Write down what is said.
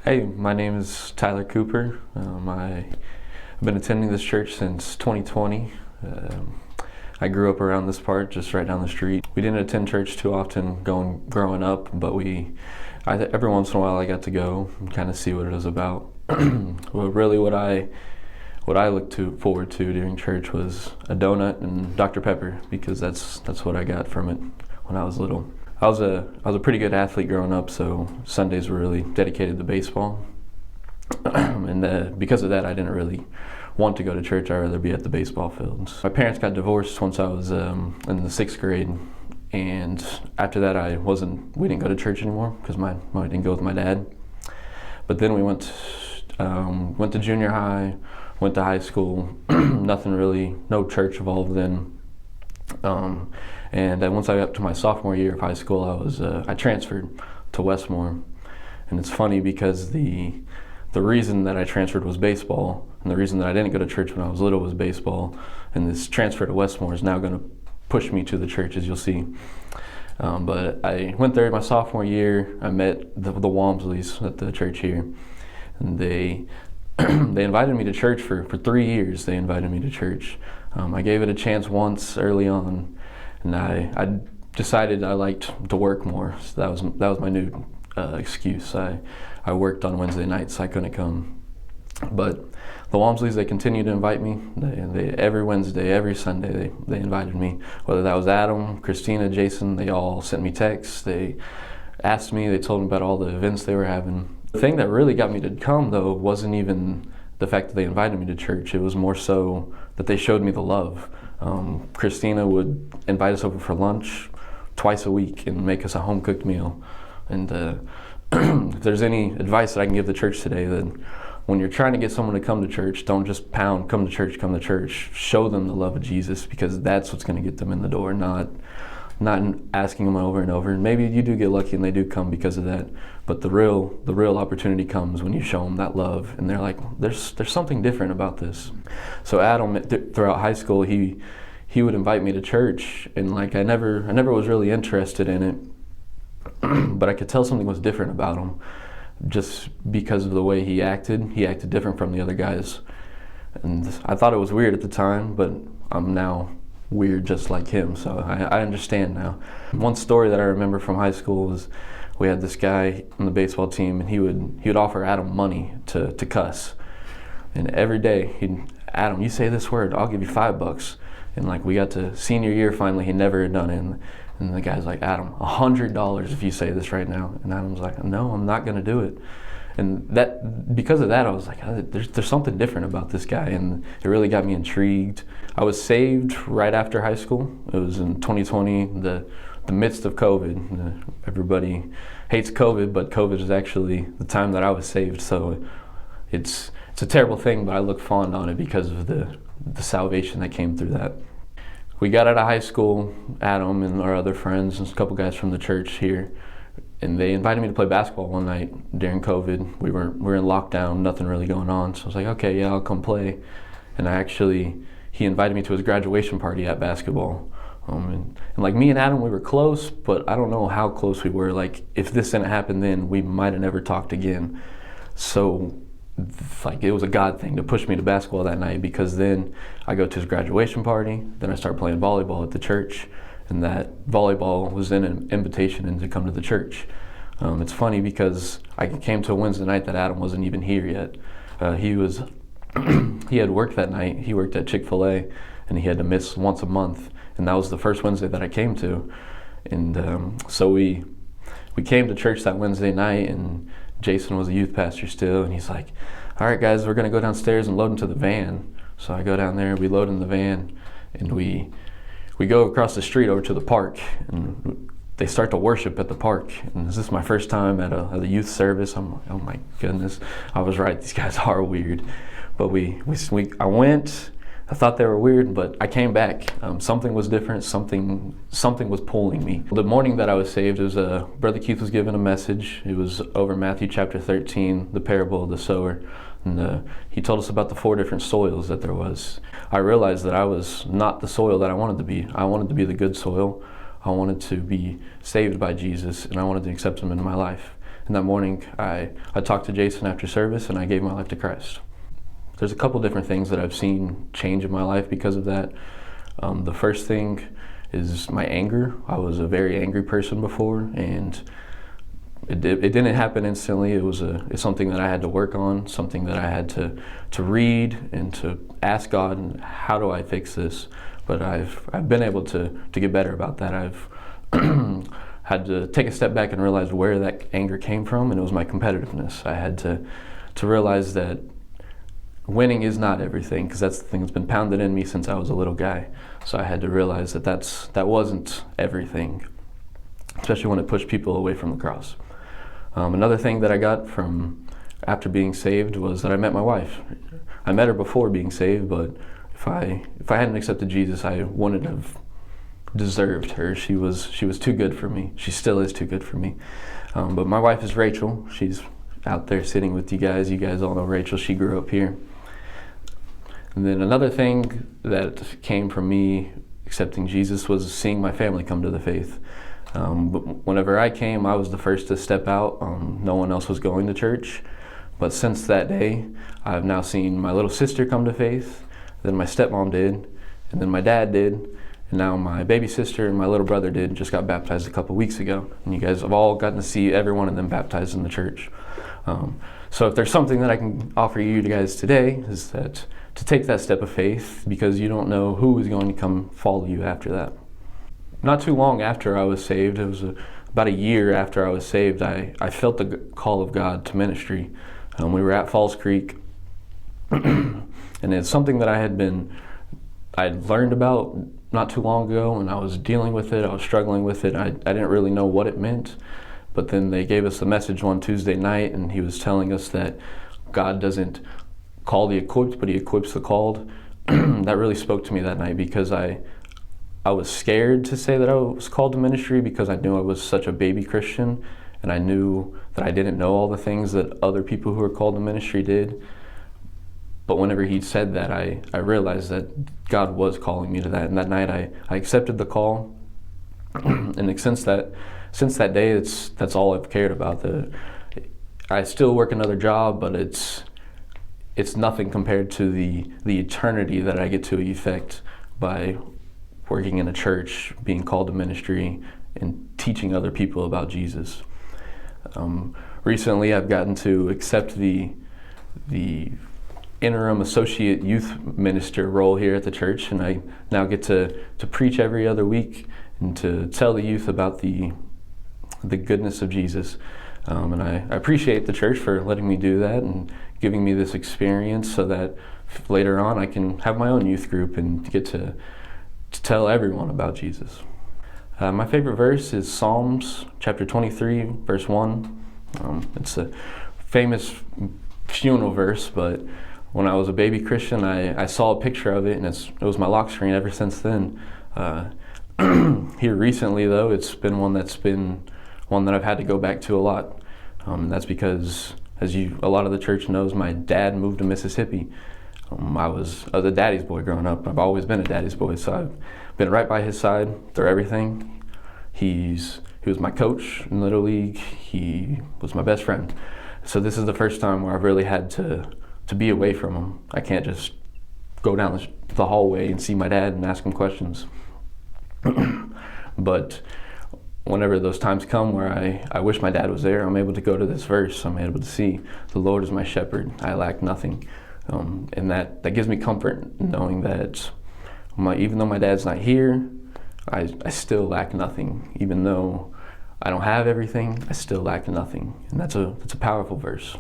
Hey, my name is Tyler Cooper. I've been attending this church since 2020. I grew up around this part, just right down the street. We didn't attend church too often growing up, but every once in a while I got to go and kind of see what it was about. Well, really, what I looked forward to during church was a donut and Dr. Pepper, because that's what I got from it when I was little. I was a pretty good athlete growing up, so Sundays were really dedicated to baseball. And because of that, I didn't really want to go to church. I'd rather be at the baseball fields. My parents got divorced once I was in the sixth grade, and after that, we didn't go to church anymore because I didn't go with my dad. But then we went to junior high, went to high school. Nothing really, no church involved then. And once I got to my sophomore year of high school, I transferred to Westmore. And it's funny because the reason that I transferred was baseball, and the reason that I didn't go to church when I was little was baseball. And this transfer to Westmore is now going to push me to the church, as you'll see. But I went there my sophomore year. I met the Walmsleys at the church here, and they invited me to church for 3 years. They invited me to church. I gave it a chance once early on, and I decided I liked to work more. So that was my new excuse. I worked on Wednesday nights, so I couldn't come. But the Walmsleys, they continued to invite me. They every Wednesday, every Sunday, they invited me. Whether that was Adam, Christina, Jason, they all sent me texts. They asked me. They told me about all the events they were having. The thing that really got me to come, though, wasn't even the fact that they invited me to church. It was more so that they showed me the love. Christina would invite us over for lunch twice a week and make us a home-cooked meal. And if there's any advice that I can give the church today, then when you're trying to get someone to come to church, don't just pound, come to church, come to church. Show them the love of Jesus, because that's what's going to get them in the door, not asking them over and over. And maybe you do get lucky and they do come because of that. But the real opportunity comes when you show them that love, and they're like, there's something different about this. So Adam, throughout high school, he would invite me to church, and like I never was really interested in it, but I could tell something was different about him, just because of the way he acted. He acted different from the other guys, and I thought it was weird at the time, but I'm now weird just like him, so I understand now. One story that I remember from high school was we had this guy on the baseball team, and he would offer Adam money to cuss, and every day Adam, you say this word, I'll give you $5. And like we got to senior year, finally he never had done it, and the guy's like, Adam, $100 if you say this right now. And Adam's like, no, I'm not gonna do it. And because of that, I was like, there's something different about this guy, and it really got me intrigued. I was saved right after high school. It was in 2020, the midst of COVID. Everybody hates COVID, but COVID is actually the time that I was saved. So it's a terrible thing, but I look fond on it because of the salvation that came through that. We got out of high school, Adam and our other friends and a couple guys from the church here, and they invited me to play basketball one night during COVID. We were in lockdown, nothing really going on. So I was like, okay, yeah, I'll come play. And he invited me to his graduation party at basketball. And like me and Adam, we were close, but I don't know how close we were. Like if this didn't happen then, we might have never talked again. So like it was a God thing to push me to basketball that night, because then I go to his graduation party, then I start playing volleyball at the church. And that volleyball was then an invitation in to come to the church. It's funny because I came to a Wednesday night that Adam wasn't even here yet. He had worked that night. He worked at Chick-fil-A, and he had to miss once a month. And that was the first Wednesday that I came to. And so we came to church that Wednesday night, and Jason was a youth pastor still, and he's like, all right, guys, we're going to go downstairs and load into the van. So I go down there, we load in the van, and we go across the street over to the park, and they start to worship at the park. And this is my first time at a youth service. I'm like, oh my goodness, I was right, these guys are weird. But I went, I thought they were weird, but I came back. Something was different, something was pulling me. The morning that I was saved, Brother Keith was giving a message. It was over Matthew chapter 13, the parable of the sower. And he told us about the 4 different soils that there was. I realized that I was not the soil that I wanted to be. I wanted to be the good soil. I wanted to be saved by Jesus, and I wanted to accept him into my life. And that morning, I talked to Jason after service, and I gave my life to Christ. There's a couple different things that I've seen change in my life because of that. The first thing is my anger. I was a very angry person before, and it didn't happen instantly. It's something that I had to work on, something that I had to read and to ask God, how do I fix this? But I've been able to get better about that. I've had to take a step back and realize where that anger came from, and it was my competitiveness. I had to realize that winning is not everything, because that's the thing that's been pounded in me since I was a little guy. So I had to realize that wasn't everything, especially when it pushed people away from the cross. Another thing that I got from after being saved was that I met my wife. I met her before being saved, but if I hadn't accepted Jesus, I wouldn't have deserved her. She was too good for me. She still is too good for me. But my wife is Rachel. She's out there sitting with you guys. You guys all know Rachel. She grew up here. And then another thing that came from me accepting Jesus was seeing my family come to the faith. But whenever I came, I was the first to step out. No one else was going to church. But since that day, I've now seen my little sister come to faith, then my stepmom did, and then my dad did, and now my baby sister and my little brother did, just got baptized a couple weeks ago. And you guys have all gotten to see every one of them baptized in the church. So if there's something that I can offer you guys today, is that to take that step of faith, because you don't know who is going to come follow you after that. Not too long after I was saved, it was about a year after I was saved, I felt the call of God to ministry. We were at Falls Creek, and it's something that I'd learned about not too long ago, and I was dealing with it, I was struggling with it. I didn't really know what it meant, but then they gave us a message one Tuesday night, and he was telling us that God doesn't call the equipped, but he equips the called. That really spoke to me that night, because I was scared to say that I was called to ministry, because I knew I was such a baby Christian, and I knew that I didn't know all the things that other people who are called to ministry did. But whenever he said that, I realized that God was calling me to that. And that night I accepted the call. And since that day, that's all I've cared about. I still work another job, but it's nothing compared to the eternity that I get to effect by working in a church, being called to ministry, and teaching other people about Jesus. Recently, I've gotten to accept the interim associate youth minister role here at the church, and I now get to preach every other week and to tell the youth about the goodness of Jesus. And I appreciate the church for letting me do that and giving me this experience, so that later on I can have my own youth group and get to tell everyone about Jesus. My favorite verse is Psalms chapter 23, verse 1. It's a famous funeral verse, but when I was a baby Christian, I saw a picture of it, and it was my lock screen ever since then. Here recently, though, it's been one that I've had to go back to a lot. That's because, as a lot of the church knows, my dad moved to Mississippi. I was a daddy's boy growing up. I've always been a daddy's boy, so I've been right by his side through everything. He was my coach in Little League. He was my best friend. So this is the first time where I've really had to be away from him. I can't just go down the hallway and see my dad and ask him questions. But whenever those times come where I wish my dad was there, I'm able to go to this verse. I'm able to see, the Lord is my shepherd, I lack nothing. And that gives me comfort, knowing that even though my dad's not here, I still lack nothing. Even though I don't have everything, I still lack nothing. And that's a powerful verse.